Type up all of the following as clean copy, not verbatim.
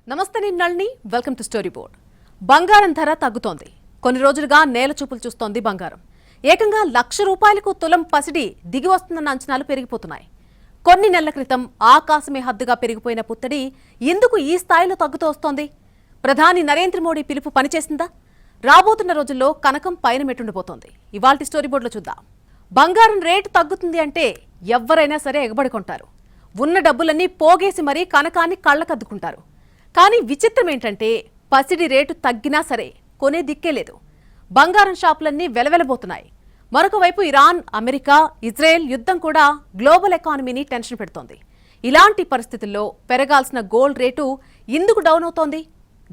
నమస్తే, నేను Nalini. Welcome to story board. బంగారం ధర తగ్గుతోంది. కొన్ని రోజులుగా నేల చూపులు చూస్తోంది బంగారం. ఏకంగా ₹1,00,000 తులం పసిడి దిగి వస్తుందన్న అంచనాలు పెరిగిపోతున్నాయి. కొన్ని నెలల క్రితం ఆకాశమే హద్దుగా పెరిగిపోయిన పుత్తడి ఎందుకు ఈ స్థాయిలో తగ్గుతూ వస్తోంది? ప్రధాని నరేంద్ర మోడీ పిలుపు పనిచేసిందా? రాబోతున్న రోజుల్లో కనకం పైన మెట్టుండిపోతోంది. ఇవాల్టి స్టోరీ బోర్డులో చూద్దాం. బంగారం రేటు తగ్గుతుంది అంటే ఎవరైనా సరే ఎగబడి కొంటారు. ఉన్న డబ్బులన్నీ పోగేసి మరీ కనకాన్ని కళ్ళకద్దుకుంటారు. కానీ విచిత్రం ఏంటంటే పసిడి రేటు తగ్గినా సరే కొనే దిక్కే లేదు. బంగారం షాపులన్నీ వెలవెలబోతున్నాయి. మరొక వైపు ఇరాన్, అమెరికా, ఇజ్రాయెల్ యుద్ధం కూడా గ్లోబల్ ఎకానమీని టెన్షన్ పెడుతోంది. ఇలాంటి పరిస్థితుల్లో పెరగాల్సిన గోల్డ్ రేటు ఎందుకు డౌన్ అవుతోంది?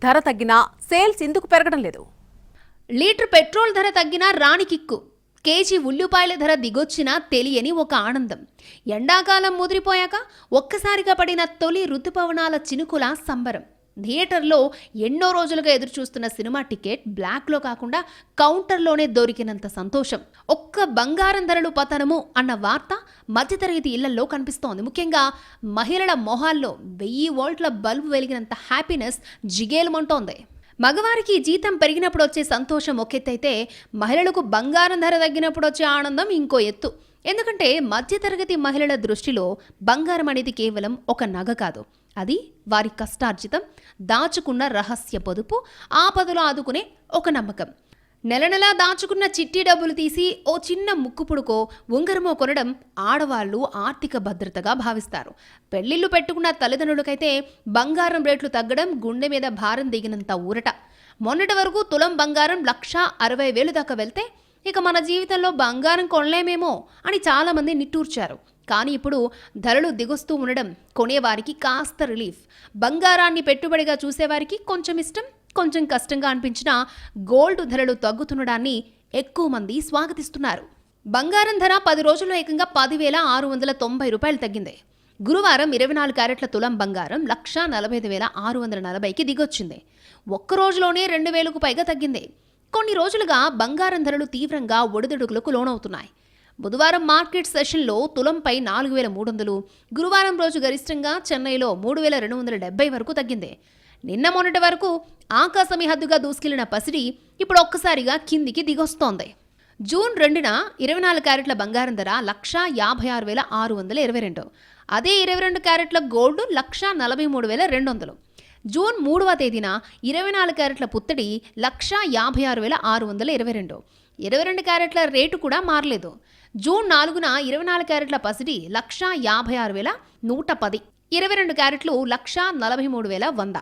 ధర తగ్గినా సేల్స్ ఎందుకు పెరగడం లేదు? లీటర్ పెట్రోల్ ధర తగ్గినా రాణి కిక్కు, కేజీ ఉల్లిపాయల ధర దిగొచ్చినా తెలియని ఒక ఆనందం. ఎండాకాలం ముదిరిపోయాక ఒక్కసారిగా పడిన తొలి ఋతుపవనాల చినుకుల సంబరం. థియేటర్లో ఎన్నో రోజులుగా ఎదురుచూస్తున్న సినిమా టికెట్ బ్లాక్లో కాకుండా కౌంటర్లోనే దొరికినంత సంతోషం. ఒక్క బంగారం ధరలు పతనము అన్న వార్త మధ్యతరగతి ఇళ్లలో కనిపిస్తోంది. ముఖ్యంగా మహిళల మొహాల్లో 1000 వోల్ట్ల బల్బు వెలిగినంత హ్యాపీనెస్ జిగేలుమంటోంది. మగవారికి జీతం పెరిగినప్పుడు వచ్చే సంతోషం ఒకెత్తైతే మహిళలకు బంగారం ధర తగ్గినప్పుడు వచ్చే ఆనందం ఇంకో ఎత్తు. ఎందుకంటే మధ్యతరగతి మహిళల దృష్టిలో బంగారం అనేది కేవలం ఒక నగ కాదు, అది వారి కష్టార్జితం, దాచుకున్న రహస్య పొదుపు, ఆపదలో ఆదుకునే ఒక నమ్మకం. నెల నెలా దాచుకున్న చిట్టి డబ్బులు తీసి ఓ చిన్న ముక్కు పుడుకో, ఉంగరమో కొనడం ఆడవాళ్లు ఆర్థిక భద్రతగా భావిస్తారు. పెళ్లిళ్లు పెట్టుకున్న తల్లిదండ్రులకైతే బంగారం రేట్లు తగ్గడం గుండె మీద భారం దిగినంత ఊరట. మొన్నటి వరకు తులం బంగారం 1,60,000 దాకా వెళ్తే ఇక మన జీవితంలో బంగారం కొనలేమేమో అని చాలామంది నిట్టూర్చారు. కానీ ఇప్పుడు ధరలు దిగొస్తూ ఉండడం కొనేవారికి కాస్త రిలీఫ్. బంగారాన్ని పెట్టుబడిగా చూసేవారికి కొంచెం ఇష్టం, కొంచెం కష్టంగా అనిపించిన గోల్డ్ ధరలు తగ్గుతుండడాన్ని ఎక్కువ మంది స్వాగతిస్తున్నారు. బంగారం ధర 10 రోజుల్లో ఏకంగా ₹10,690 తగ్గింది. గురువారం 24 క్యారెట్ల తులం బంగారం 1,45,640కి దిగొచ్చింది. ఒక్క రోజులోనే 2,000కు పైగా తగ్గింది. కొన్ని రోజులుగా బంగారం ధరలు తీవ్రంగా ఒడిదుడుకులకు లోనవుతున్నాయి. బుధవారం మార్కెట్ సెషన్లో తులంపై 4,300, గురువారం రోజు గరిష్టంగా చెన్నైలో 3,270 వరకు తగ్గింది. నిన్న మొన్నటి వరకు ఆకాశమి హద్దుగా దూసుకెళ్లిన పసిడి ఇప్పుడు ఒక్కసారిగా కిందికి దిగొస్తోంది. జూన్ 2న 24 క్యారెట్ల బంగారం ధర 1,56,622. అదే 22 క్యారెట్ల గోల్డ్ 1,43,200. జూన్ 3వ తేదీన 24 క్యారెట్ల పుత్తడి 1,56,622. 22 క్యారెట్ల రేటు కూడా మారలేదు. జూన్ 4న 24 క్యారెట్ల పసిడి 1,56,110. 22 క్యారెట్లు 1,43,100.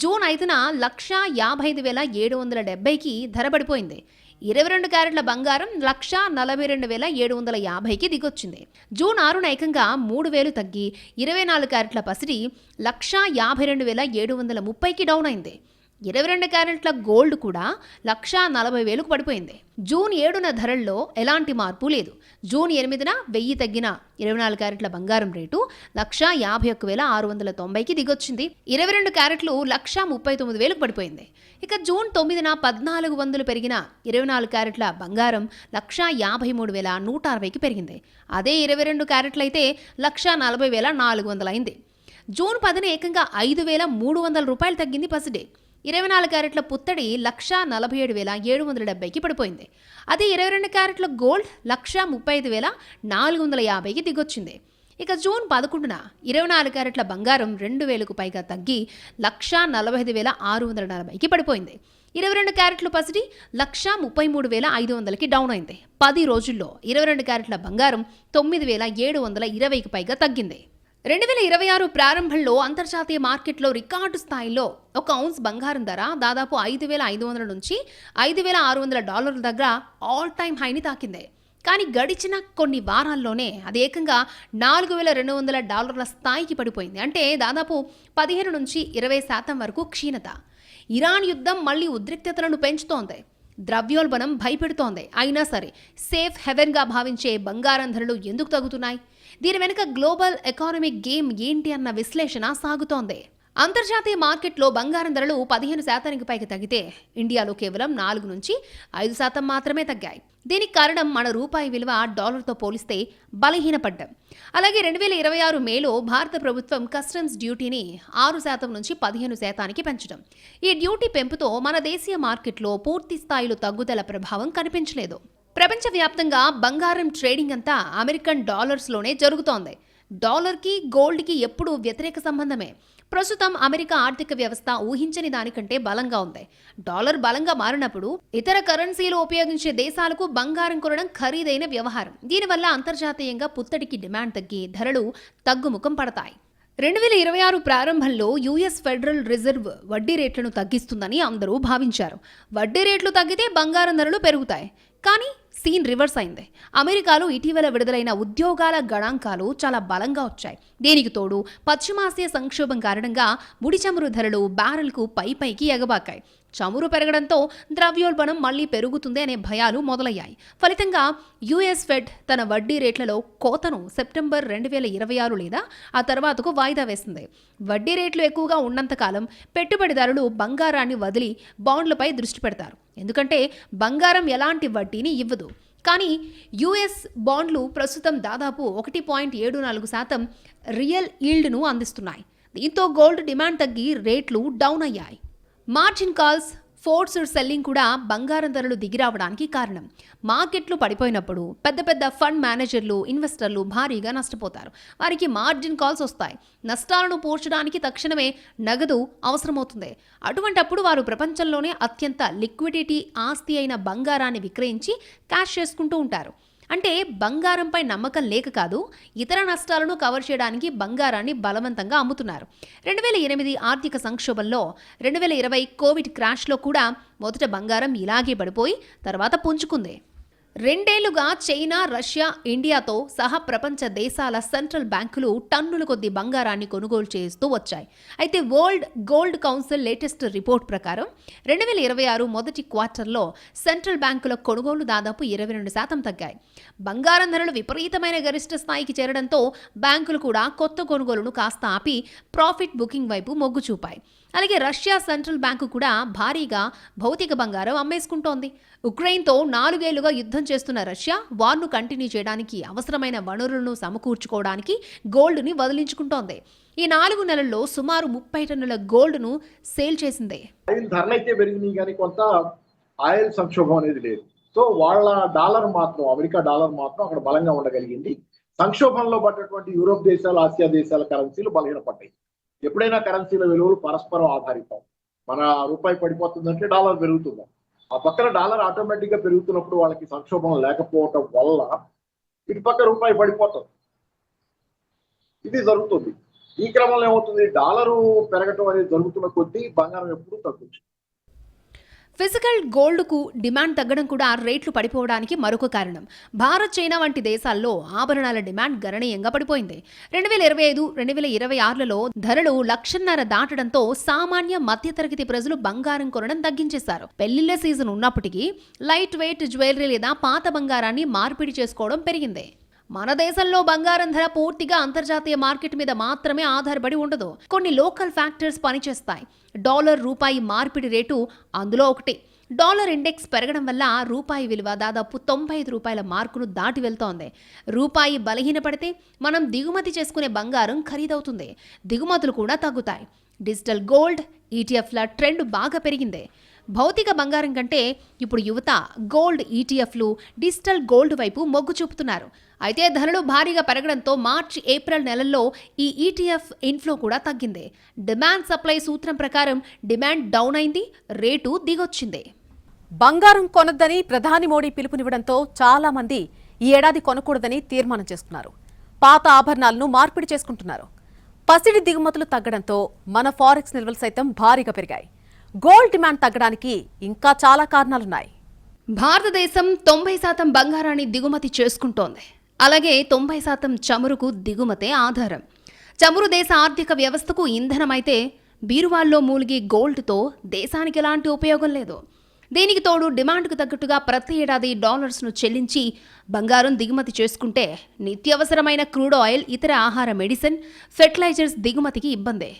జూన్ 5న 1,55,770కి ధర పడిపోయింది. 22 క్యారెట్ల బంగారం 1,42,750కి దిగొచ్చింది. జూన్ 6న ఏకంగా 3,000 తగ్గి 24 క్యారెట్ల పసిడి 1,52,730కి డౌన్ అయింది. 22 క్యారెట్ల గోల్డ్ కూడా 1,40,000కు పడిపోయింది. జూన్ 7న ధరల్లో ఎలాంటి మార్పు లేదు. జూన్ 8న 1000 తగ్గిన 24 క్యారెట్ల బంగారం రేటు 1,51,690కి దిగొచ్చింది. 22 క్యారెట్లు 1,39,000కు పడిపోయింది. ఇక జూన్ 9న 1,400 పెరిగిన 24 క్యారెట్ల బంగారం 1,53,160కి పెరిగింది. అదే 22 క్యారెట్లయితే 1,40,400 అయింది. జూన్ 10న ఏకంగా ₹5,300 తగ్గింది పసిడి. 24 క్యారెట్ల పుత్తడి 1,47,770కి పడిపోయింది. అదే 22 క్యారెట్ల గోల్డ్ 1,35,450కి దిగొచ్చింది. ఇక జూన్ 11న 24 క్యారెట్ల బంగారం 2,000కు పైగా తగ్గి 1,45,640కి పడిపోయింది. 22 క్యారెట్లు పసిడి 1,33,500కి డౌన్ అయింది. 10 రోజుల్లో 22 క్యారెట్ల బంగారం 9,720కి పైగా తగ్గింది. 2026 ప్రారంభంలో అంతర్జాతీయ మార్కెట్లో రికార్డు స్థాయిలో ఒక ఔన్స్ బంగారం ధర దాదాపు 5,500 నుంచి $5,600 దగ్గర ఆల్ టైమ్ హైని తాకింది. కానీ గడిచిన కొన్ని వారాల్లోనే అది ఏకంగా $4,200 స్థాయికి పడిపోయింది. అంటే దాదాపు 15 నుంచి 20% వరకు క్షీణత. ఇరాన్ యుద్ధం మళ్లీ ఉద్రిక్తతలను పెంచుతోంది. ద్రవ్యోల్బణం భయపెడుతోంది. అయినా సరే సేఫ్ హెవెన్గా భావించే బంగారం ధరలు ఎందుకు తగ్గుతున్నాయి? దీని వెనుక గ్లోబల్ ఎకానమిక్ గేమ్ ఏంటి అన్న విశ్లేషణ సాగుతోంది. అంతర్జాతీయ మార్కెట్లో బంగారం ధరలు 15% పైకి తగ్గితే ఇండియాలో కేవలం 4 నుంచి 5% మాత్రమే తగ్గాయి. దీనికి కారణం మన రూపాయి విలువ డాలర్తో పోలిస్తే బలహీనపడ్డం. అలాగే 2026 మేలో భారత ప్రభుత్వం కస్టమ్స్ డ్యూటీని 6% నుంచి 15%కి పెంచడం. ఈ డ్యూటీ పెంపుతో మన దేశీయ మార్కెట్లో పూర్తి స్థాయిలో తగ్గుదల ప్రభావం కనిపించలేదు. ప్రపంచవ్యాప్తంగా బంగారం ట్రేడింగ్ అంతా అమెరికన్ డాలర్స్లోనే జరుగుతోంది. డాలర్కి గోల్డ్కి ఎప్పుడూ వ్యతిరేక సంబంధమే. ప్రస్తుతం అమెరికా ఆర్థిక వ్యవస్థ ఊహించని దానికంటే బలంగా ఉంది. డాలర్ బలంగా మారినప్పుడు ఇతర కరెన్సీలు ఉపయోగించే దేశాలకు బంగారం కొనడం ఖరీదైన వ్యవహారం. దీనివల్ల అంతర్జాతీయంగా పుత్తడికి డిమాండ్ తగ్గి ధరలు తగ్గుముఖం పడతాయి. 2026 ప్రారంభంలో యుఎస్ ఫెడరల్ రిజర్వ్ వడ్డీ రేట్లను తగ్గిస్తుందని అందరూ భావించారు. వడ్డీ రేట్లు తగ్గితే బంగారం ధరలు పెరుగుతాయి. కానీ సీన్ రివర్స్ అయింది. అమెరికాలో ఇటీవల విడుదలైన ఉద్యోగాల గణాంకాలు చాలా బలంగా వచ్చాయి. దీనికి తోడు పశ్చిమాసియా సంక్షోభం కారణంగా ముడి చమురు ధరలు బ్యారెల్కు పైకి ఎగబాకాయి. చమురు పెరగడంతో ద్రవ్యోల్బణం మళ్లీ పెరుగుతుంది అనే భయాలు మొదలయ్యాయి. ఫలితంగా యుఎస్ ఫెడ్ తన వడ్డీ రేట్లలో కోతను సెప్టెంబర్ 2026 లేదా ఆ తర్వాతకు వాయిదా వేసింది. వడ్డీ రేట్లు ఎక్కువగా ఉన్నంతకాలం పెట్టుబడిదారులు బంగారాన్ని వదిలి బాండ్లపై దృష్టి పెడతారు. ఎందుకంటే బంగారం ఎలాంటి వడ్డీని ఇవ్వదు. కానీ యుఎస్ బాండ్లు ప్రస్తుతం దాదాపు 1.74% రియల్ ఈల్డ్ను అందిస్తున్నాయి. దీంతో గోల్డ్ డిమాండ్ తగ్గి రేట్లు డౌన్ అయ్యాయి. మార్జిన్ కాల్స్, ఫోర్స్డ్ సెల్లింగ్ కూడా బంగారం ధరలు దిగిరావడానికి కారణం. మార్కెట్లు పడిపోయినప్పుడు పెద్ద ఫండ్ మేనేజర్లు, ఇన్వెస్టర్లు భారీగా నష్టపోతారు. వారికి మార్జిన్ కాల్స్ వస్తాయి. నష్టాలను పూడ్చడానికి తక్షణమే నగదు అవసరమవుతుంది. అటువంటప్పుడు వారు ప్రపంచంలోనే అత్యంత లిక్విడిటీ ఆస్తి అయిన బంగారాన్ని విక్రయించి క్యాష్ చేసుకుంటూ ఉంటారు. అంటే బంగారంపై నమ్మకం లేక కాదు, ఇతర నష్టాలను కవర్ చేయడానికి బంగారాన్ని బలవంతంగా అమ్ముతున్నారు. 2008 ఆర్థిక సంక్షోభంలో, 2020 కోవిడ్ క్రాష్లో కూడా మొదట బంగారం ఇలాగే పడిపోయి తర్వాత పుంజుకుంది. 2 ఏళ్లుగా చైనా, రష్యా, ఇండియాతో సహా ప్రపంచ దేశాల సెంట్రల్ బ్యాంకులు టన్నుల కొద్ది బంగారాన్ని కొనుగోలు చేస్తూ వచ్చాయి. అయితే world gold council latest report ప్రకారం 2026 మొదటి క్వార్టర్లో సెంట్రల్ బ్యాంకుల కొనుగోలు దాదాపు 22% తగ్గాయి. బంగారం ధరలు విపరీతమైన గరిష్ట స్థాయికి చేరడంతో బ్యాంకులు కూడా కొత్త కొనుగోలును కాస్త ఆపి ప్రాఫిట్ బుకింగ్ వైపు మొగ్గు చూపాయి. అలాగే రష్యా సెంట్రల్ బ్యాంకు కూడా భారీగా భౌతిక బంగారం అమ్మేసుకుంటోంది. ఉక్రెయిన్తో 4 ఏళ్లుగా యుద్ధం చేస్తున్న రష్యా వార్ను కంటిన్యూ చేయడానికి అవసరమైన వనరులను సమకూర్చుకోవడానికి గోల్డ్ని వదిలించుకుంటోంది. ఈ 4 నెలల్లో సుమారు 30 టన్నుల గోల్డ్ను సేల్ చేసింది. ఆయిల్ ధరలు అయితే పెరిగినాయి కానీ కొంత ఆయిల్ సంక్షోభం అనేది లేదు. సో వాళ్ళ డాలర్ మాత్రం, అమెరికా డాలర్ మాత్రం అక్కడ బలంగా ఉండగలిగింది. సంక్షోభంలో పడ్డటువంటి యూరోప్ దేశాలు, ఆసియా దేశాల కరెన్సీలు బలహీనపడ్డాయి. ఎప్పుడైనా కరెన్సీల విలువలు పరస్పరం ఆధారితం. మన రూపాయి పడిపోతుందంటే డాలర్ పెరుగుతుంది. ఆ పక్కన డాలర్ ఆటోమేటిక్ గా పెరుగుతున్నప్పుడు వాళ్ళకి సంక్షోభం లేకపోవటం వల్ల ఇటు పక్క రూపాయి పడిపోతుంది. ఇది జరుగుతుంది. ఈ క్రమంలో ఏమవుతుంది, డాలరు పెరగటం అనేది జరుగుతున్న కొద్దీ బంగారం ఎప్పుడు తగ్గుతుంది. ఫిజికల్ గోల్డ్కు డిమాండ్ తగ్గడం కూడా రేట్లు పడిపోవడానికి మరొక కారణం. భారత్, చైనా వంటి దేశాల్లో ఆభరణాల డిమాండ్ గణనీయంగా పడిపోయింది. 2025, 2026లలో ధరలు 1,00,000 దాటడంతో సామాన్య మధ్యతరగతి ప్రజలు బంగారం కొనడం తగ్గించేశారు. పెళ్లిళ్ల సీజన్ ఉన్నప్పటికీ లైట్ వెయిట్ జ్యువెలరీ లేదా పాత బంగారాన్ని మార్పిడి చేసుకోవడం పెరిగింది. మన దేశంలో బంగారం ధర పూర్తిగా అంతర్జాతీయ మార్కెట్ మీద మాత్రమే ఆధారపడి ఉండదు. కొన్ని లోకల్ ఫ్యాక్టర్స్ పనిచేస్తాయి. డాలర్ రూపాయి మార్పిడి రేటు అందులో ఒకటి. డాలర్ ఇండెక్స్ పెరగడం వల్ల రూపాయి విలువ దాదాపు 95 రూపాయల మార్కును దాటి వెళ్తోంది. రూపాయి బలహీనపడితే మనం దిగుమతి చేసుకునే బంగారం ఖరీదవుతుంది. దిగుమతులు కూడా తగ్గుతాయి. డిజిటల్ గోల్డ్, ఈటీఎఫ్ల ట్రెండ్ బాగా పెరిగింది. భౌతిక బంగారం కంటే ఇప్పుడు యువత గోల్డ్ ఈటీఎఫ్లు, డిజిటల్ గోల్డ్ వైపు మొగ్గు చూపుతున్నారు. అయితే ధరలు భారీగా పెరగడంతో మార్చి, ఏప్రిల్ నెలల్లో ఈ ఈటీఎఫ్ ఇన్ఫ్లో కూడా తగ్గింది. డిమాండ్ సప్లై సూత్రం ప్రకారం డిమాండ్ డౌన్ అయింది, రేటు దిగొచ్చింది. బంగారం కొనొద్దని ప్రధాని మోడీ పిలుపునివ్వడంతో చాలా మంది ఈ ఏడాది కొనకూడదని తీర్మానం చేసుకున్నారు. పాత ఆభరణాలను మార్పిడి చేసుకుంటున్నారు. పసిడి దిగుమతులు తగ్గడంతో మన ఫారెక్స్ నిల్వలు సైతం భారీగా పెరిగాయి. గోల్డ్ డిమాండ్ తగ్గడానికి ఇంకా చాలా కారణాలున్నాయి. భారతదేశం 90% బంగారాన్ని దిగుమతి చేసుకుంటోంది. అలాగే 90% చమురుకు దిగుమతే ఆధారం. చమురు దేశ ఆర్థిక వ్యవస్థకు ఇంధనమైతే బీరువాల్లో మూలిగే గోల్డ్తో దేశానికి ఎలాంటి ఉపయోగం లేదు. దీనికి తోడు డిమాండ్కు తగ్గట్టుగా ప్రతి ఏడాది డాలర్స్ను చెల్లించి బంగారం దిగుమతి చేసుకుంటే నిత్యావసరమైన క్రూడ్ ఆయిల్, ఇతర ఆహార, మెడిసిన్, ఫెర్టిలైజర్స్ దిగుమతికి ఇబ్బందే.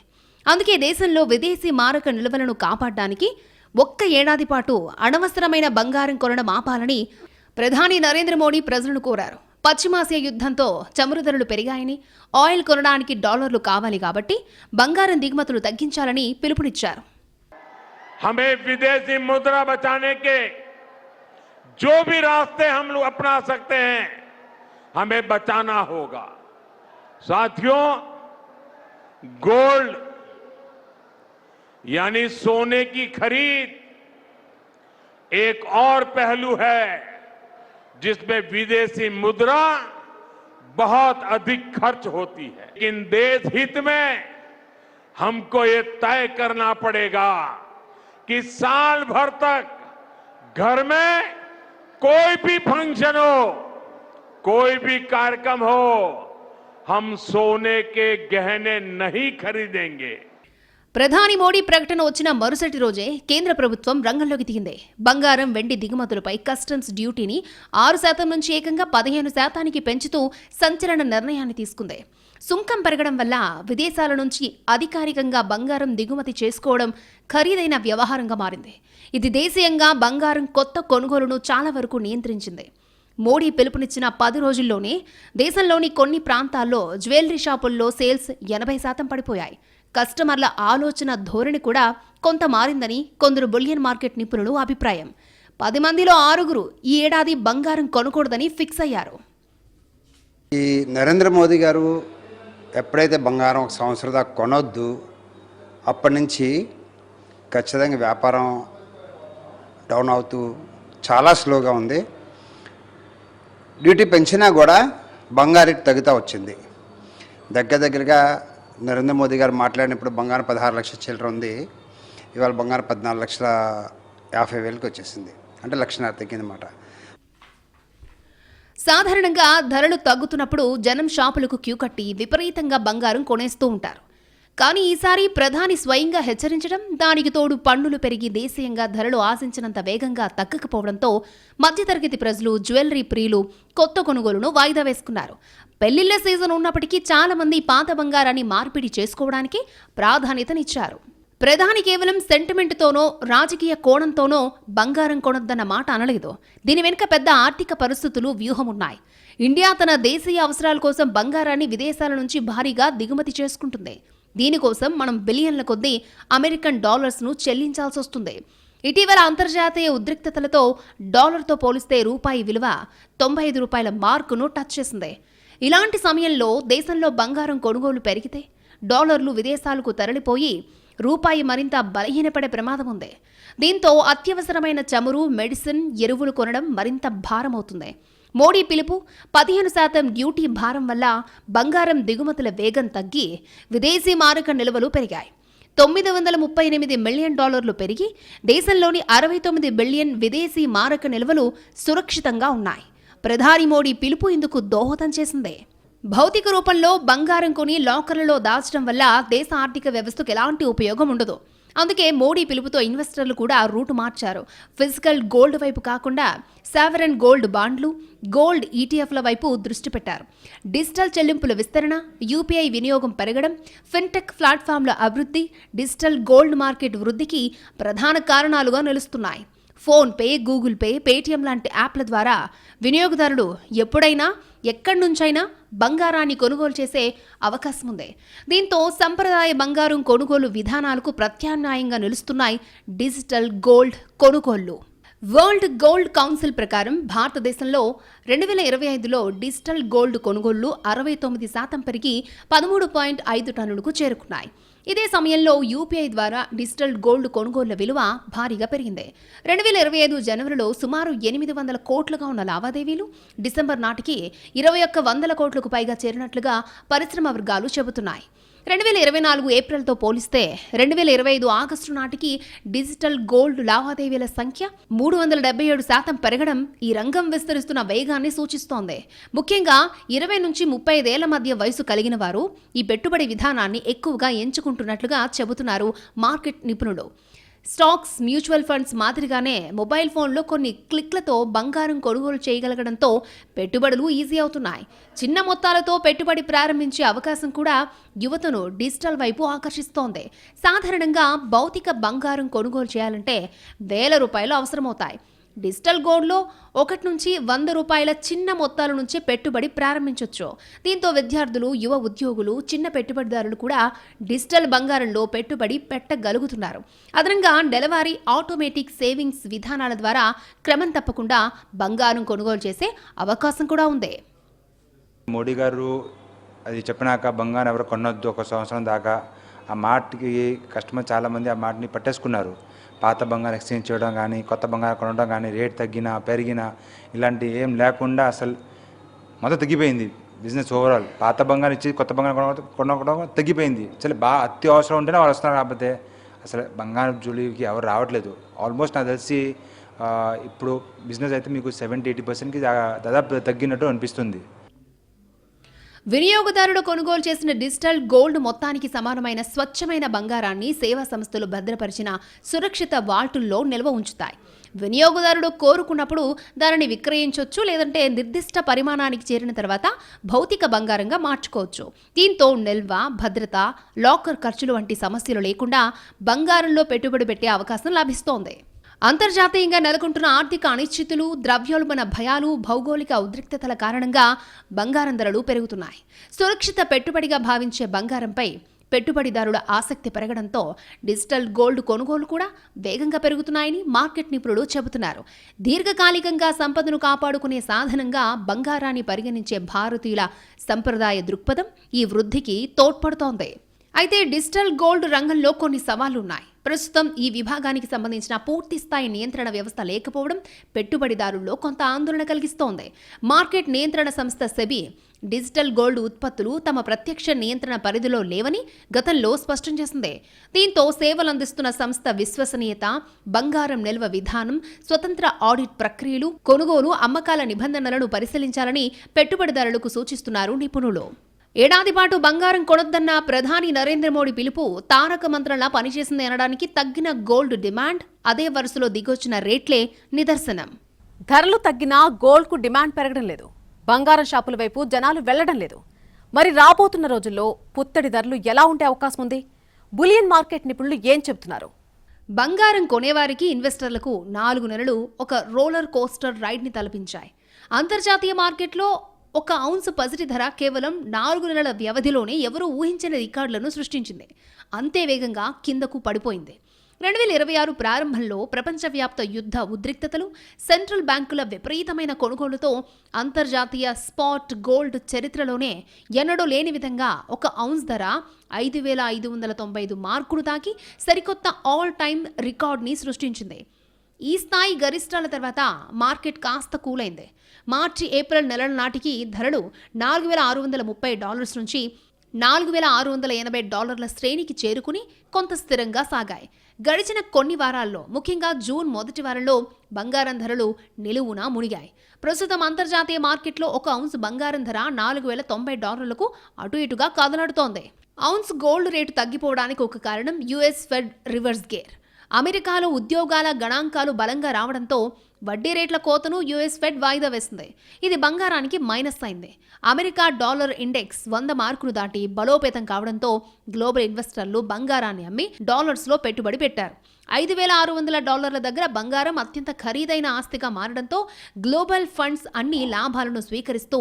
అందుకే దేశంలో విదేశీ మారక నిల్వలను కాపాడడానికి ఒక్క ఏడాది పాటు అనవసరమైన బంగారం కొనడం ఆపాలని ప్రధాని నరేంద్ర మోడీ ప్రజలను కోరారు. పశ్చిమాసియా యుద్ధంతో చమురు ధరలు పెరిగాయని, ఆయిల్ కొనడానికి డాలర్లు కావాలి కాబట్టి బంగారం దిగుమతులు తగ్గించాలని పిలుపునిచ్చారు. हमें विदेशी मुद्रा बचाने के जो भी रास्ते हम लोग अपना सकते हैं हमें बचाना होगा. साथियों, गोल्ड यानी सोने की खरीद एक और पहलू है जिसमें विदेशी मुद्रा बहुत अधिक खर्च होती है. लेकिन देश हित में हमको ये तय करना पड़ेगा कि साल भर तक घर में कोई भी फंक्शन हो, कोई भी कार्यक्रम हो, हम सोने के गहने नहीं खरीदेंगे. ప్రధాని మోడీ ప్రకటన వచ్చిన మరుసటి రోజే కేంద్ర ప్రభుత్వం రంగంలోకి దిగింది. బంగారం, వెండి దిగుమతులపై కస్టమ్స్ డ్యూటీని 6% నుంచి ఏకంగా 15% పెంచుతూ సంచలన నిర్ణయాన్ని తీసుకుంది. సుంకం పెరగడం వల్ల విదేశాల నుంచి అధికారికంగా బంగారం దిగుమతి చేసుకోవడం ఖరీదైన వ్యవహారంగా మారింది. ఇది దేశీయంగా బంగారం కొత్త కొనుగోలును చాలా వరకు నియంత్రించింది. మోడీ పిలుపునిచ్చిన 10 రోజుల్లోనే దేశంలోని కొన్ని ప్రాంతాల్లో జ్యువెలరీ షాపుల్లో సేల్స్ 80% పడిపోయాయి. కస్టమర్ల ఆలోచన ధోరణి కూడా కొంత మారిందని కొందరు బులియన్ మార్కెట్ నిపుణులు అభిప్రాయం. 10 మందిలో 6 ఈ ఏడాది బంగారం కొనకూడదని ఫిక్స్ అయ్యారు. ఈ నరేంద్ర మోదీ గారు ఎప్పుడైతే బంగారం 1 సంవత్సరం దాకా కొనొద్దు, అప్పటి నుంచి ఖచ్చితంగా వ్యాపారం డౌన్ అవుతూ చాలా స్లోగా ఉంది. డ్యూటీ పెంచినా కూడా బంగారు రేటు తగ్గుతూ వచ్చింది. దగ్గరగా నరేంద్ర మోదీ గారు మాట్లాడినప్పుడు బంగారం 16 లక్షల చిల్లర ఉంది. ఇవాళ బంగారం 14,50,000కి వచ్చేసింది. అంటే 1,50,000 తగ్గిందన్నమాట. సాధారణంగా ధరలు తగ్గుతున్నప్పుడు జనం షాపులకు క్యూ కట్టి విపరీతంగా బంగారం కొనేస్తూ ఉంటారు. కానీ ఈసారి ప్రధాని స్వయంగా హెచ్చరించడం, దానికి తోడు పన్నులు పెరిగి దేశీయంగా ధరలు ఆశించినంత వేగంగా తగ్గకపోవడంతో మధ్యతరగతి ప్రజలు, జ్యువెలరీ ప్రియులు కొత్త కొనుగోలును వాయిదా వేసుకున్నారు. పెళ్లిళ్ల సీజన్ ఉన్నప్పటికీ చాలా మంది పాత బంగారాన్ని మార్పిడి చేసుకోవడానికి ప్రాధాన్యతనిచ్చారు. ప్రధాని కేవలం సెంటిమెంట్తోనో రాజకీయ కోణంతోనో బంగారం కొనొద్దన్న మాట అనలేదు. దీని వెనుక పెద్ద ఆర్థిక పరిస్థితులు, వ్యూహమున్నాయి. ఇండియా తన దేశీయ అవసరాల కోసం బంగారాన్ని విదేశాల నుంచి భారీగా దిగుమతి చేసుకుంటుంది. దీనికోసం మనం బిలియన్ల కొద్దీ అమెరికన్ డాలర్స్ను చెల్లించాల్సి వస్తుంది. ఇటీవల అంతర్జాతీయ ఉద్రిక్తతలతో డాలర్తో పోలిస్తే రూపాయి విలువ 95 రూపాయల మార్కును టచ్ చేసింది. ఇలాంటి సమయంలో దేశంలో బంగారం కొనుగోలు పెరిగితే డాలర్లు విదేశాలకు తరలిపోయి రూపాయి మరింత బలహీనపడే ప్రమాదం ఉంది. దీంతో అత్యవసరమైన చమురు, మెడిసిన్, ఎరువులు కొనడం మరింత భారమవుతుంది. మోడీ పిలుపు 15% డ్యూటీ భారం వల్ల బంగారం దిగుమతుల వేగం తగ్గి విదేశీ మారక నిల్వలు పెరిగాయి. $938 మిలియన్ పెరిగి దేశంలోని 69 బిలియన్ విదేశీ మారక నిల్వలు సురక్షితంగా ఉన్నాయి. ప్రధాని మోడీ పిలుపు ఇందుకు దోహదం చేసింది. భౌతిక రూపంలో బంగారం కొని లాకర్లలో దాచడం వల్ల దేశ ఆర్థిక వ్యవస్థకు ఎలాంటి ఉపయోగం ఉండదు. అందుకే మోడీ పిలుపుతో ఇన్వెస్టర్లు కూడా రూటు మార్చారు. ఫిజికల్ గోల్డ్ వైపు కాకుండా సావరెన్ గోల్డ్ బాండ్లు, గోల్డ్ ఈటీఎఫ్ల వైపు దృష్టి పెట్టారు. డిజిటల్ చెల్లింపుల విస్తరణ, యూపీఐ వినియోగం పెరగడం, ఫిన్టెక్ ప్లాట్ఫామ్ల అభివృద్ధి డిజిటల్ గోల్డ్ మార్కెట్ వృద్ధికి ప్రధాన కారణాలుగా నిలుస్తున్నాయి. Phone pay, Google pay, Paytm లాంటి యాప్ల ద్వారా వినియోగదారులు ఎప్పుడైనా ఎక్కడి నుంచైనా బంగారాన్ని కొనుగోలు చేసే అవకాశం ఉంది. దీంతో సంప్రదాయ బంగారం కొనుగోలు విధానాలకు ప్రత్యామ్నాయంగా నిలుస్తున్నాయి డిజిటల్ గోల్డ్ కొనుగోళ్లు. వరల్డ్ గోల్డ్ కౌన్సిల్ ప్రకారం భారతదేశంలో 2025లో డిజిటల్ గోల్డ్ కొనుగోళ్లు 69% పెరిగి 13.5 టన్నులకు చేరుకున్నాయి. ఇదే సమయంలో యూపీఐ ద్వారా డిజిటల్ గోల్డ్ కొనుగోళ్ల విలువ భారీగా పెరిగింది. 2025 జనవరిలో సుమారు 800 కోట్లుగా ఉన్న లావాదేవీలు డిసెంబర్ నాటికి 2100 కోట్లకు పైగా చేరినట్లుగా పరిశ్రమ వర్గాలు చెబుతున్నాయి. 2024 ఏప్రిల్తో పోలిస్తే 2025 ఆగస్టు నాటికి డిజిటల్ గోల్డ్ లావాదేవీల సంఖ్య 377% పెరగడం ఈ రంగం విస్తరిస్తున్న వేగాన్ని సూచిస్తోంది. ముఖ్యంగా 20 నుంచి 35 ఏళ్ల మధ్య వయసు కలిగిన వారు ఈ పెట్టుబడి విధానాన్ని ఎక్కువగా ఎంచుకుంటున్నట్లుగా చెబుతున్నారు మార్కెట్ నిపుణులు. స్టాక్స్, మ్యూచువల్ ఫండ్స్ మాదిరిగానే మొబైల్ ఫోన్లో కొన్ని క్లిక్లతో బంగారం కొనుగోలు చేయగలగడంతో పెట్టుబడులు ఈజీ అవుతున్నాయి. చిన్న మొత్తాలతో పెట్టుబడి ప్రారంభించే అవకాశం కూడా యువతను డిజిటల్ వైపు ఆకర్షిస్తోంది. సాధారణంగా భౌతిక బంగారం కొనుగోలు చేయాలంటే వేల రూపాయలు అవసరమవుతాయి. డిజిటల్ గోల్డ్లో 1 నుంచి 100 రూపాయల చిన్న మొత్తాల నుంచి పెట్టుబడి ప్రారంభించవచ్చు. దీంతో విద్యార్థులు, యువ ఉద్యోగులు, చిన్న పెట్టుబడిదారులు కూడా డిజిటల్ బంగారంలో పెట్టుబడి పెట్టగలుగుతున్నారు. అదనంగా నెలవారీ ఆటోమేటిక్ సేవింగ్స్ విధానాల ద్వారా క్రమం తప్పకుండా బంగారం కొనుగోలు చేసే అవకాశం కూడా ఉంది. మోడీ గారు అది చెప్పినాక బంగారం ఎవరు కొనొద్దు 1 సంవత్సరం దాకా, ఆ మాటకి కస్టమర్ చాలామంది ఆ మాటని పట్టేసుకున్నారు. పాత బంగారం ఎక్స్చేంజ్ చేయడం కానీ, కొత్త బంగారం కొనడం కానీ, రేట్ తగ్గినా పెరిగినా ఇలాంటి ఏం లేకుండా అసలు మొత్తం తగ్గిపోయింది బిజినెస్ ఓవరాల్. పాత బంగారం ఇచ్చి కొత్త బంగారం కొనడం తగ్గిపోయింది. అసలు బాగా అత్యవసరం ఉంటేనే వాళ్ళు వస్తున్నారు. కాకపోతే అసలు బంగారం జూలీకి ఎవరు రావట్లేదు. ఆల్మోస్ట్ నాకు తెలిసి ఇప్పుడు బిజినెస్ అయితే మీకు 70-80%కి దాదాపు తగ్గినట్టు అనిపిస్తుంది. వినియోగదారుడు కొనుగోలు చేసిన డిజిటల్ గోల్డ్ మొత్తానికి సమానమైన స్వచ్ఛమైన బంగారాన్ని సేవా సంస్థలు భద్రపరిచిన సురక్షిత వాల్టుల్లో నిల్వ ఉంచుతాయి. వినియోగదారుడు కోరుకున్నప్పుడు దానిని విక్రయించవచ్చు, లేదంటే నిర్దిష్ట పరిమాణానికి చేరిన తర్వాత భౌతిక బంగారంగా మార్చుకోవచ్చు. దీంతో నిల్వ, భద్రత, లాకర్ ఖర్చులు వంటి సమస్యలు లేకుండా బంగారంలో పెట్టుబడి పెట్టే అవకాశం లభిస్తోంది. అంతర్జాతీయంగా నెలకొంటున్న ఆర్థిక అనిశ్చితులు, ద్రవ్యోల్బణ భయాలు, భౌగోళిక ఉద్రిక్తతల కారణంగా బంగారం ధరలు పెరుగుతున్నాయి. సురక్షిత పెట్టుబడిగా భావించే బంగారంపై పెట్టుబడిదారుల ఆసక్తి పెరగడంతో డిజిటల్ గోల్డ్ కొనుగోలు కూడా వేగంగా పెరుగుతున్నాయని మార్కెట్ నిపుణులు చెబుతున్నారు. దీర్ఘకాలికంగా సంపదను కాపాడుకునే సాధనంగా బంగారాన్ని పరిగణించే భారతీయుల సంప్రదాయ దృక్పథం ఈ వృద్ధికి తోడ్పడుతోంది. అయితే డిజిటల్ గోల్డ్ రంగంలో కొన్ని సవాళ్లున్నాయి. ప్రస్తుతం ఈ విభాగానికి సంబంధించిన పూర్తి స్థాయి నియంత్రణ వ్యవస్థ లేకపోవడం పెట్టుబడిదారుల్లో కొంత ఆందోళన కలిగిస్తోంది. మార్కెట్ నియంత్రణ సంస్థ సెబీ డిజిటల్ గోల్డ్ ఉత్పత్తులు తమ ప్రత్యక్ష నియంత్రణ పరిధిలో లేవని గతంలో స్పష్టం చేసింది. దీంతో సేవలందిస్తున్న సంస్థ విశ్వసనీయత, బంగారం నిల్వ విధానం, స్వతంత్ర ఆడిట్ ప్రక్రియలు, కొనుగోలు, అమ్మకాల నిబంధనలను పరిశీలించాలని పెట్టుబడిదారులకు సూచిస్తున్నారు నిపుణులు. ఏడాది పాటు బంగారం కొనొద్దన్న ప్రధాని నరేంద్ర మోడీ పిలుపు తారక మంత్రంలా పనిచేసింది అనడానికి తగ్గిన గోల్డ్ డిమాండ్, అదే వరుసలో దిగొచ్చిన రేట్లే నిదర్శనం. ధరలు తగ్గినా గోల్డ్కు డిమాండ్ పెరగడం లేదు. బంగారం షాపుల వైపు జనాలు వెళ్లడం లేదు. మరి రాబోతున్న రోజుల్లో పుత్తడి ధరలు ఎలా ఉండే అవకాశం ఉంది? బులియన్ మార్కెట్ నిపుణులు ఏం చెబుతున్నారు? బంగారం కొనేవారికి, ఇన్వెస్టర్లకు 4 నెలలు ఒక రోలర్ కోస్టర్ రైడ్ని తలపించాయి. అంతర్జాతీయ మార్కెట్లో 1 ఔన్స్ పసిడి ధర కేవలం 4 నెలల వ్యవధిలోనే ఎవరూ ఊహించని రికార్డులను సృష్టించింది. అంతే వేగంగా కిందకు పడిపోయింది. 2026 ప్రారంభంలో ప్రపంచవ్యాప్త యుద్ధ ఉద్రిక్తతలు, సెంట్రల్ బ్యాంకుల విపరీతమైన కొనుగోలుతో అంతర్జాతీయ స్పాట్ గోల్డ్ చరిత్రలోనే ఎన్నడూ లేని విధంగా 1 ఔన్స్ ధర 5,595 మార్కులు తాకి సరికొత్త ఆల్ టైమ్ రికార్డ్ని సృష్టించింది. ఈ స్థాయి గరిష్టాల తర్వాత మార్కెట్ కాస్త కూలైంది. మార్చి, ఏప్రిల్ నెలల నాటికి ధరలు $4,630 నుంచి $4,680 శ్రేణికి చేరుకుని కొంత స్థిరంగా సాగాయి. గడిచిన కొన్ని వారాల్లో, ముఖ్యంగా జూన్ మొదటి వారంలో బంగారం ధరలు నిలువునా మునిగాయి. ప్రస్తుతం అంతర్జాతీయ మార్కెట్లో 1 ఔన్స్ బంగారం ధర $4,090కు అటు ఇటుగా కదలాడుతోంది. ఔన్స్ గోల్డ్ రేటు తగ్గిపోవడానికి ఒక కారణం యుఎస్ ఫెడ్ రివర్స్ గేర్. అమెరికాలో ఉద్యోగాల గణాంకాలు బలంగా రావడంతో వడ్డీ రేట్ల కోతను యుఎస్ ఫెడ్ వాయిదా వేసింది. ఇది బంగారానికి మైనస్ అయింది. అమెరికా డాలర్ ఇండెక్స్ 100 మార్కులు దాటి బలోపేతం కావడంతో గ్లోబల్ ఇన్వెస్టర్లు బంగారాన్ని అమ్మి డాలర్స్లో పెట్టుబడి పెట్టారు. $5,600 దగ్గర బంగారం అత్యంత ఖరీదైన ఆస్తిగా మారడంతో గ్లోబల్ ఫండ్స్ అన్ని లాభాలను స్వీకరిస్తూ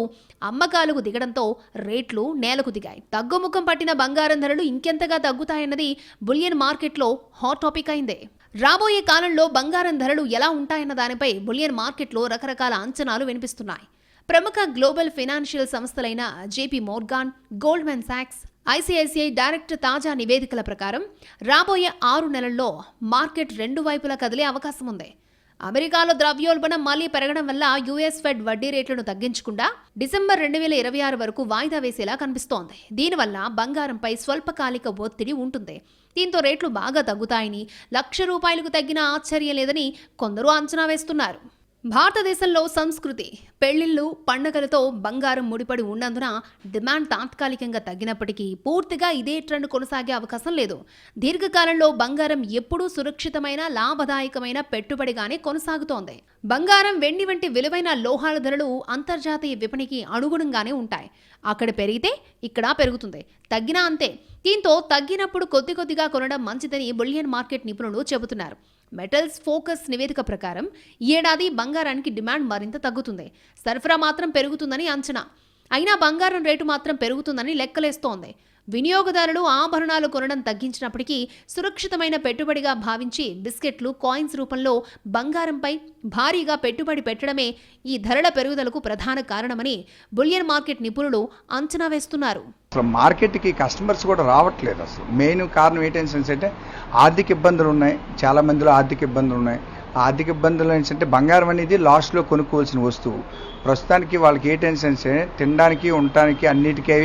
అమ్మకాలకు దిగడంతో రేట్లు నేలకు దిగాయి. తగ్గుముఖం పట్టిన బంగారం ధరలు ఇంకెంతగా తగ్గుతాయన్నది బులియన్ మార్కెట్లో హాట్ టాపిక్ అయింది. రాబోయే కాలంలో బంగారం ధరలు ఎలా ఉంటాయన్న దానిపై బులియన్ మార్కెట్లో రకరకాల అంచనాలు వినిపిస్తున్నాయి. ప్రముఖ గ్లోబల్ ఫైనాన్షియల్ సంస్థలైన జేపీ మోర్గాన్, గోల్డ్మెన్ సాక్స్, ఐసిఐసిఐ డైరెక్ట్ తాజా నివేదికల ప్రకారం రాబోయే 6 నెలల్లో మార్కెట్ 2 వైపులా కదిలే అవకాశం ఉంది. అమెరికాలో ద్రవ్యోల్బణం మళ్లీ పెరగడం వల్ల యుఎస్ ఫెడ్ వడ్డీ రేట్లను తగ్గించకుండా డిసెంబర్ 2026 వరకు వాయిదా వేసేలా కనిపిస్తోంది. దీనివల్ల బంగారంపై స్వల్పకాలిక ఒత్తిడి ఉంటుంది. దీంతో రేట్లు బాగా తగ్గుతాయని, ₹1,00,000 తగ్గినా ఆశ్చర్యం లేదని కొందరు అంచనా వేస్తున్నారు. భారతదేశంలో సంస్కృతి, పెళ్లిళ్ళు, పండుగలతో బంగారం ముడిపడి ఉన్నందున డిమాండ్ తాత్కాలికంగా తగ్గినప్పటికీ పూర్తిగా ఇదే ట్రెండ్ కొనసాగే అవకాశం లేదు. దీర్ఘకాలంలో బంగారం ఎప్పుడూ సురక్షితమైన, లాభదాయకమైన పెట్టుబడిగానే కొనసాగుతోంది. బంగారం, వెండి వంటి విలువైన లోహాల ధరలు అంతర్జాతీయ విపణికి అనుగుణంగానే ఉంటాయి. అక్కడ పెరిగితే ఇక్కడ పెరుగుతుంది, తగ్గినా అంతే. దీంతో తగ్గినప్పుడు కొద్ది కొద్దిగా కొనడం మంచిదని బులియన్ మార్కెట్ నిపుణులు చెబుతున్నారు. మెటల్స్ ఫోకస్ నివేదిక ప్రకారం ఈ ఏడాది బంగారానికి డిమాండ్ మరింత తగ్గుతుంది, సరఫరా మాత్రం పెరుగుతుందని అంచనా. అయినా బంగారం రేటు మాత్రం పెరుగుతుందని లెక్కలేస్తోంది. వినియోగదారులు ఆభరణాలు కొనడం తగ్గించినప్పటికీ సురక్షితమైన పెట్టుబడిగా భావించి బిస్కెట్లు, కాయిన్స్ రూపంలో బంగారంపై భారీగా పెట్టుబడి పెట్టడమే ఈ ధరల పెరుగుదలకు ప్రధాన కారణమని బులియన్ మార్కెట్ నిపుణులు అంచనా వేస్తున్నారు. అసలు మార్కెట్కి కస్టమర్స్ కూడా రావట్లేదు. అసలు మెయిన్ కారణం ఏంటంటే ఆర్థిక ఇబ్బందులు ఉన్నాయి, చాలా మందిలో ఆర్థిక ఇబ్బందులు ఉన్నాయి. ఆర్థిక ఇబ్బందులు ఏంటంటే బంగారం అనేది లాస్ట్లో కొనుక్కోవాల్సిన వస్తువు. ప్రస్తుతానికి వాళ్ళకి ఏంటంటే తినడానికి, ఉండటానికి అన్నిటికీ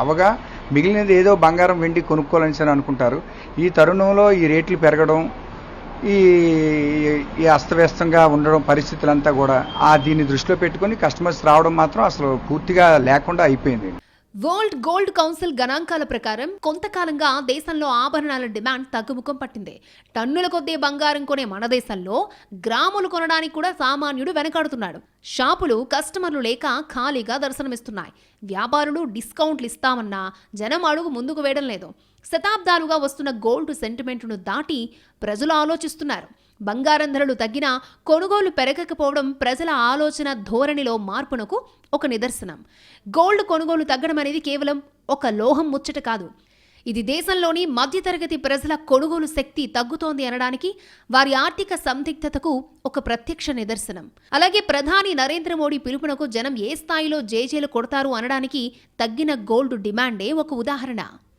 అవగా మిగిలినది ఏదో బంగారం, వెండి కొనుక్కోవాలని అనుకుంటారు. ఈ తరుణంలో ఈ రేట్లు పెరగడం, ఈ అస్తవ్యస్తంగా ఉండడం పరిస్థితులంతా కూడా దీన్ని దృష్టిలో పెట్టుకొని కస్టమర్స్ రావడం మాత్రం అసలు పూర్తిగా లేకుండా అయిపోయింది. వరల్డ్ గోల్డ్ కౌన్సిల్ గణాంకాల ప్రకారం కొంతకాలంగా దేశంలో ఆభరణాల డిమాండ్ తగ్గుముఖం పట్టింది. టన్నుల కొద్దీ బంగారం కొనే మన దేశంలో గ్రాములు కొనడానికి కూడా సామాన్యుడు వెనకాడుతున్నాడు. షాపులు కస్టమర్లు లేక ఖాళీగా దర్శనమిస్తున్నాయి. వ్యాపారులు డిస్కౌంట్లు ఇస్తామన్నా జనం అడుగు ముందుకు వేయడం లేదు. శతాబ్దాలుగా వస్తున్న గోల్డ్ సెంటిమెంట్ను దాటి ప్రజలు ఆలోచిస్తున్నారు. బంగారం ధరలు తగ్గినా కొనుగోలు పెరగకపోవడం ప్రజల ఆలోచన ధోరణిలో మార్పునకు ఒక నిదర్శనం. గోల్డ్ కొనుగోలు తగ్గడం అనేది కేవలం ఒక లోహం ముచ్చట కాదు. ఇది దేశంలోని మధ్యతరగతి ప్రజల కొనుగోలు శక్తి తగ్గుతోంది అనడానికి, వారి ఆర్థిక సందిగ్ధతకు ఒక ప్రత్యక్ష నిదర్శనం. అలాగే ప్రధాని నరేంద్ర మోడీ పిలుపునకు జనం ఏ స్థాయిలో జేజేలు కొడతారు అనడానికి తగ్గిన గోల్డ్ డిమాండే ఒక ఉదాహరణ.